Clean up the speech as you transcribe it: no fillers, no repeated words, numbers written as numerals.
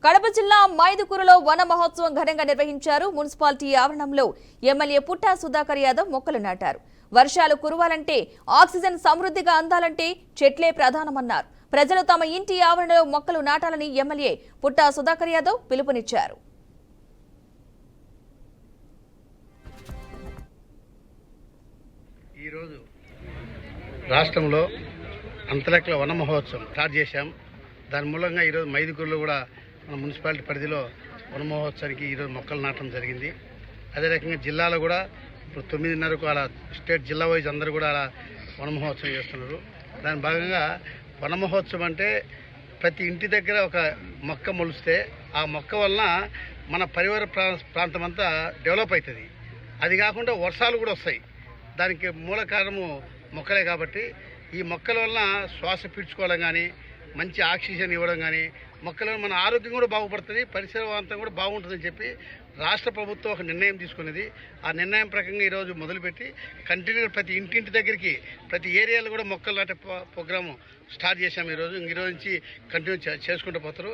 కడప జిల్లా మైదుకూరులో వన మహోత్సవం ఘనంగా నిర్వహించారు. మున్సిపాలిటీ ఆవరణంలో ఎమ్మెల్యే పుట్టా సుధాకర్ యాదవ్ మొక్కలు నాటారు. వర్షాలు కురవాలంటే, ఆక్సిజన్ సమృద్ధిగా అందాలంటే చెట్లే ప్రధానమన్నారు. ప్రజలు తమ ఇంటి ఆవరణలో మొక్కలు నాటాలని ఎమ్మెల్యే పుట్టా సుధాకర్ యాదవ్ పిలుపునిచ్చారు. ఈరోజు రాష్ట్రంలో అంతలెక్కల వన మహోత్సవం స్టార్ట్ చేశాం. దాని మూలంగా ఈరోజు మైదుకూరులో కూడా మన మున్సిపాలిటీ పరిధిలో వన మహోత్సవానికి ఈరోజు మొక్కలు నాటడం జరిగింది. అదే రకంగా జిల్లాలో కూడా ఇప్పుడు 9:30కు అలా స్టేట్ జిల్లా వైజ్ అందరూ కూడా అలా వన మహోత్సవం చేస్తున్నారు. దాని భాగంగా వన మహోత్సవం అంటే ప్రతి ఇంటి దగ్గర ఒక మొక్క మొలిస్తే ఆ మొక్క వలన మన పరివార ప్రాంతం అంతా డెవలప్ అవుతుంది. అది కాకుండా వర్షాలు కూడా వస్తాయి. దానికి మూల కారణము మొక్కలే కాబట్టి ఈ మొక్కల వలన శ్వాస పీల్చుకోవడం కానీ, మంచి ఆక్సిజన్ ఇవ్వడం కానీ, మొక్కల మన ఆరోగ్యం కూడా బాగుపడుతుంది, పరిసరవంతం కూడా బాగుంటుందని చెప్పి రాష్ట్ర ప్రభుత్వం ఒక నిర్ణయం తీసుకునేది. ఆ నిర్ణయం ప్రకారంగా ఈరోజు మొదలుపెట్టి కంటిన్యూ ప్రతి ఇంటింటి దగ్గరికి ప్రతి ఏరియాలో కూడా మొక్కలు నాటే ప్రోగ్రాము స్టార్ట్ చేశాము. ఈరోజు నుంచి కంటిన్యూ చేసుకుంటూ పోతారు.